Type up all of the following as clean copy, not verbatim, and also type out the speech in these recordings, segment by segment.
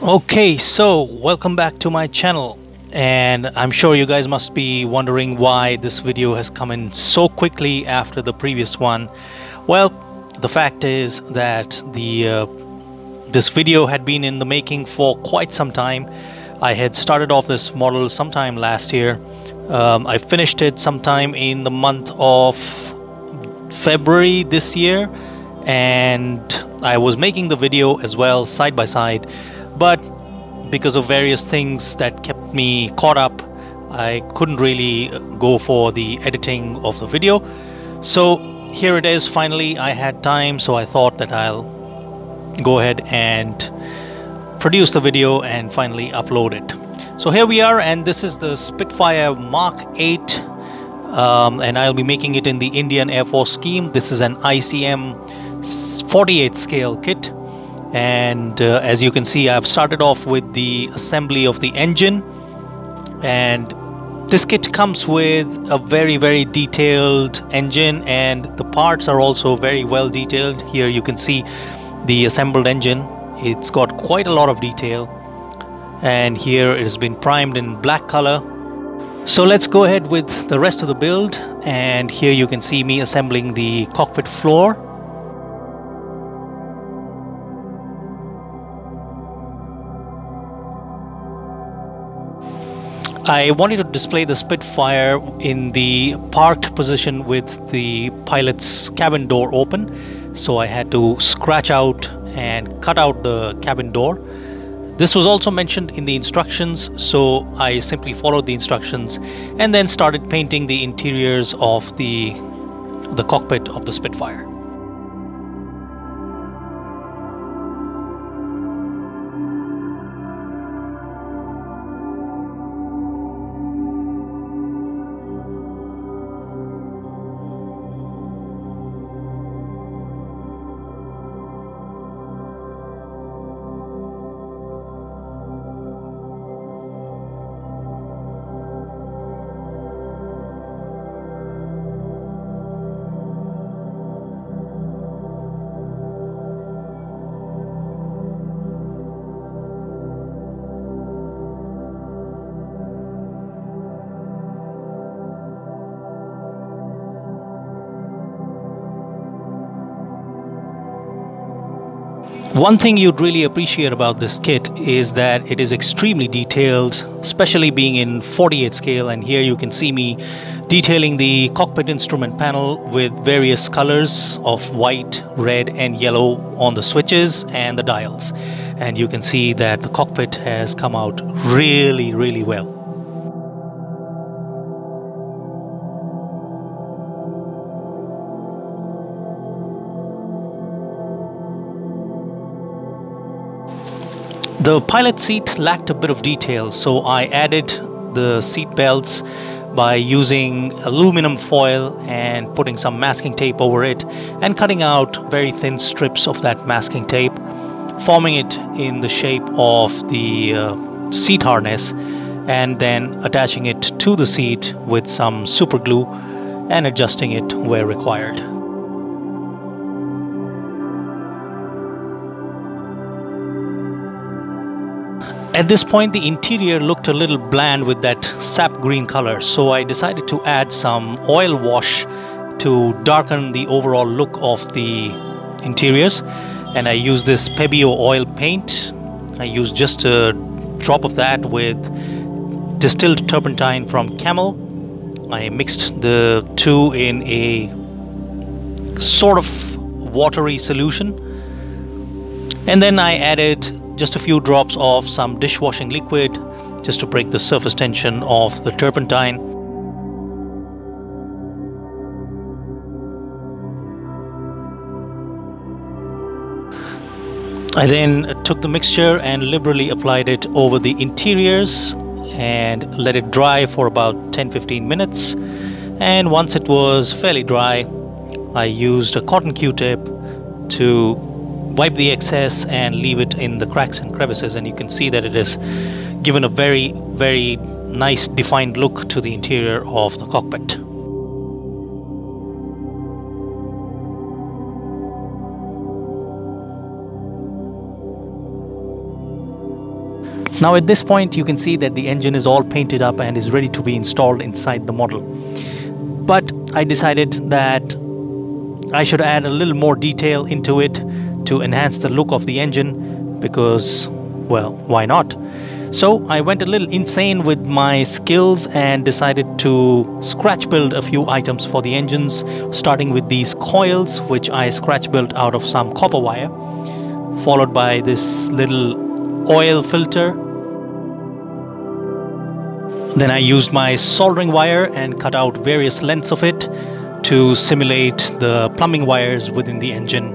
Okay, so welcome back to my channel, and I'm sure you guys must be wondering why this video has come in so quickly after the previous one. Well, the fact is that this video had been in the making for quite some time. I had started off this model sometime last year. I finished it sometime in the month of February this year, and I was making the video as well side by side, but because of various things that kept me caught up, I couldn't really go for the editing of the video. So here it is. Finally I had time, so I thought that I'll go ahead and produce the video and finally upload it. So here we are, and this is the Spitfire Mk.VIII, and I'll be making it in the Indian Air Force scheme. This is an ICM 48 scale kit, and as you can see, I've started off with the assembly of the engine, and this kit comes with a very detailed engine, and the parts are also very well detailed. Here you can see the assembled engine. It's got quite a lot of detail, and here it has been primed in black color. So let's go ahead with the rest of the build, and here you can see me assembling the cockpit floor. I wanted to display the Spitfire in the parked position with the pilot's cabin door open, so I had to scratch out and cut out the cabin door. This was also mentioned in the instructions, so I simply followed the instructions and then started painting the interiors of the cockpit of the Spitfire. One thing you'd really appreciate about this kit is that it is extremely detailed, especially being in 48 scale, and here you can see me detailing the cockpit instrument panel with various colors of white, red and yellow on the switches and the dials, and you can see that the cockpit has come out really well. The pilot seat lacked a bit of detail, so I added the seat belts by using aluminum foil and putting some masking tape over it and cutting out very thin strips of that masking tape, forming it in the shape of the seat harness, and then attaching it to the seat with some super glue and adjusting it where required. At this point, the interior looked a little bland with that sap green color, so I decided to add some oil wash to darken the overall look of the interiors, and I used this Pebeo oil paint. I used just a drop of that with distilled turpentine from Camel. I mixed the two in a sort of watery solution, and then I added just a few drops of some dishwashing liquid just to break the surface tension of the turpentine. I then took the mixture and liberally applied it over the interiors and let it dry for about 10-15 minutes. And once it was fairly dry, I used a cotton Q-tip to wipe the excess and leave it in the cracks and crevices, and you can see that it has given a very nice defined look to the interior of the cockpit. Now at this point you can see that the engine is all painted up and is ready to be installed inside the model. But I decided that I should add a little more detail into it to enhance the look of the engine because, well, why not? So I went a little insane with my skills and decided to scratch build a few items for the engines, starting with these coils, which I scratch built out of some copper wire, followed by this little oil filter. Then I used my soldering wire and cut out various lengths of it to simulate the plumbing wires within the engine,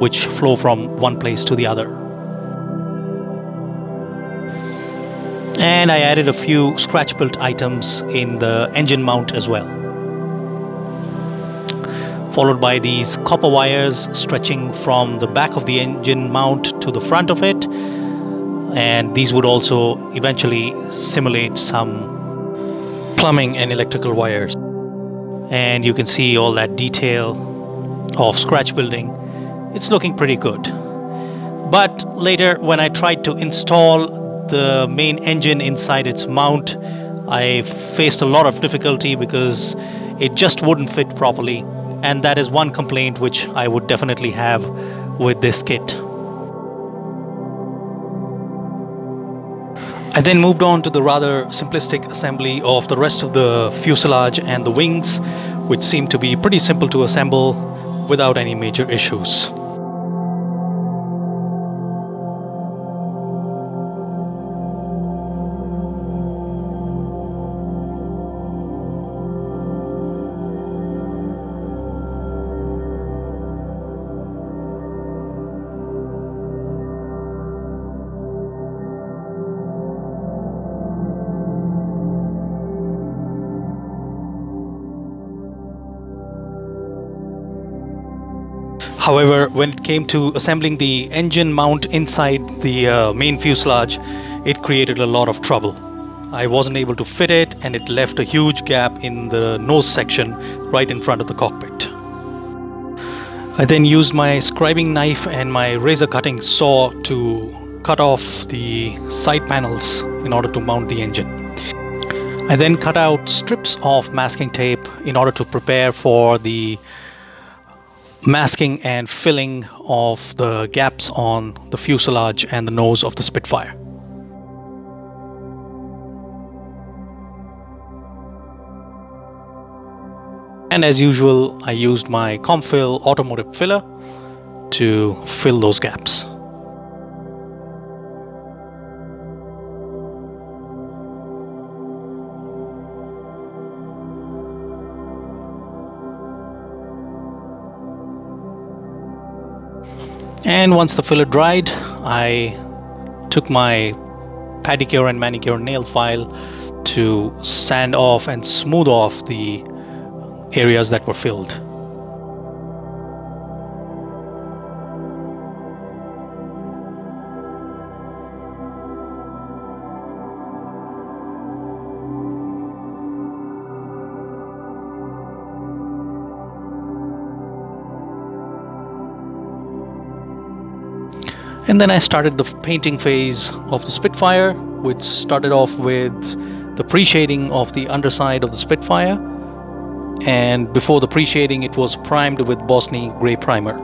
which flow from one place to the other. And I added a few scratch built items in the engine mount as well, followed by these copper wires stretching from the back of the engine mount to the front of it, and these would also eventually simulate some plumbing and electrical wires. And you can see all that detail of scratch building. It's looking pretty good. But later, when I tried to install the main engine inside its mount, I faced a lot of difficulty because it just wouldn't fit properly, and that is one complaint which I would definitely have with this kit. I then moved on to the rather simplistic assembly of the rest of the fuselage and the wings, which seemed to be pretty simple to assemble without any major issues. However, when it came to assembling the engine mount inside the main fuselage, it created a lot of trouble. I wasn't able to fit it, and it left a huge gap in the nose section right in front of the cockpit. I then used my scribing knife and my razor cutting saw to cut off the side panels in order to mount the engine. I then cut out strips of masking tape in order to prepare for the masking and filling of the gaps on the fuselage and the nose of the Spitfire. And as usual, I used my Commonwealth automotive filler to fill those gaps. And once the filler dried, I took my pedicure and manicure nail file to sand off and smooth off the areas that were filled. And then I started the painting phase of the Spitfire, which started off with the pre-shading of the underside of the Spitfire. And before the pre-shading, it was primed with Bosnia grey primer.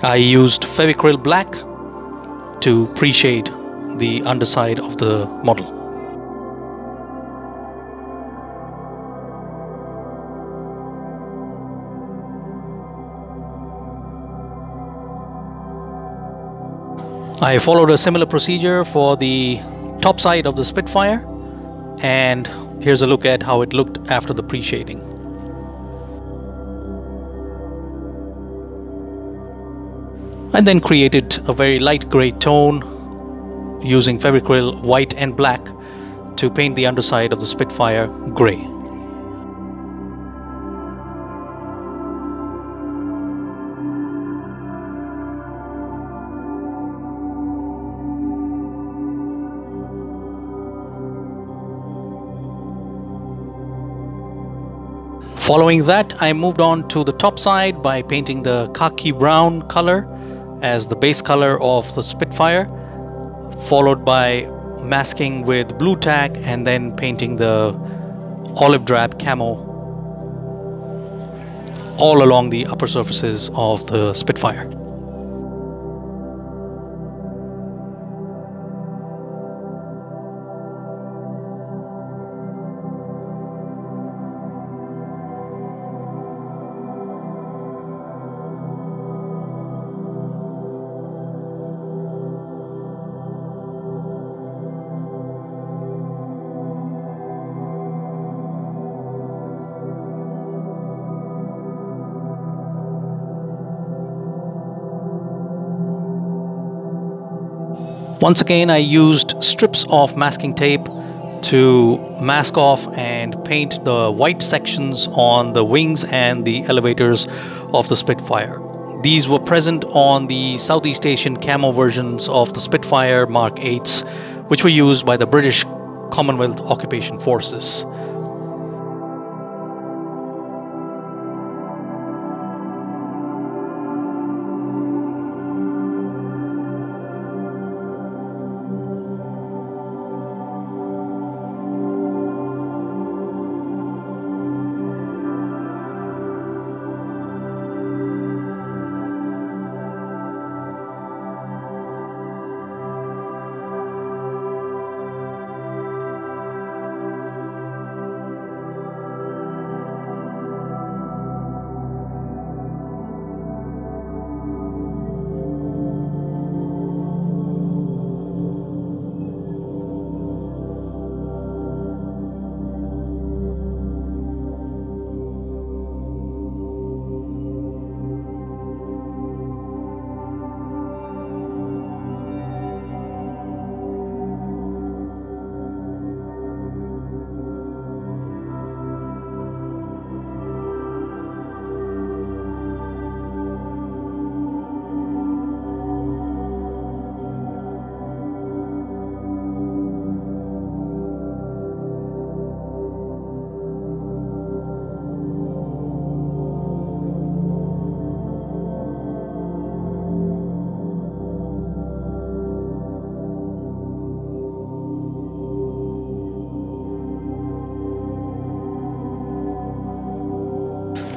I used Fevicryl black to pre-shade the underside of the model. I followed a similar procedure for the top side of the Spitfire, and here's a look at how it looked after the pre-shading. I then created a very light grey tone using Fevicryl white and black to paint the underside of the Spitfire grey. Following that, I moved on to the top side by painting the khaki brown color as the base color of the Spitfire, followed by masking with blue tack, and then painting the olive drab camo all along the upper surfaces of the Spitfire. Once again, I used strips of masking tape to mask off and paint the white sections on the wings and the elevators of the Spitfire. These were present on the Southeast Asian camo versions of the Spitfire Mk.VIIIs, which were used by the British Commonwealth occupation forces.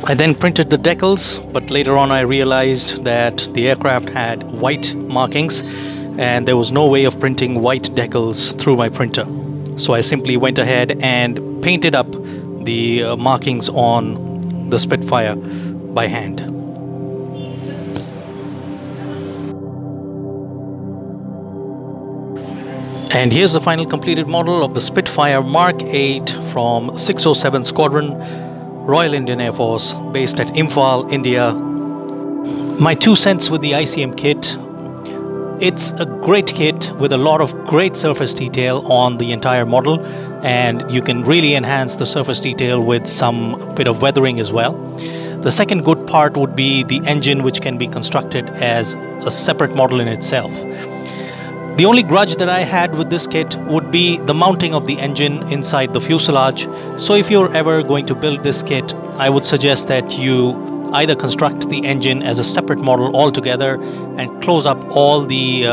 I then printed the decals, but later on I realized that the aircraft had white markings and there was no way of printing white decals through my printer. So I simply went ahead and painted up the markings on the Spitfire by hand. And here's the final completed model of the Spitfire Mk.VIII from 607 Squadron, Royal Indian Air Force, based at Imphal, India. My 2 cents with the ICM kit. It's a great kit with a lot of great surface detail on the entire model, and you can really enhance the surface detail with some bit of weathering as well. The second good part would be the engine, which can be constructed as a separate model in itself. The only grudge that I had with this kit would be the mounting of the engine inside the fuselage. So if you're ever going to build this kit, I would suggest that you either construct the engine as a separate model altogether and close up all the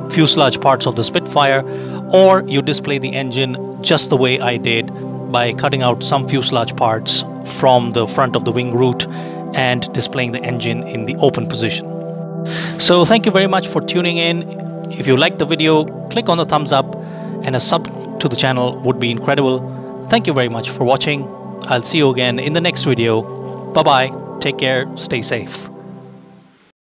fuselage parts of the Spitfire, or you display the engine just the way I did by cutting out some fuselage parts from the front of the wing root and displaying the engine in the open position. So thank you very much for tuning in. If you liked the video, click on the thumbs up, and a sub to the channel would be incredible. Thank you very much for watching. I'll see you again in the next video. Bye bye, take care, stay safe.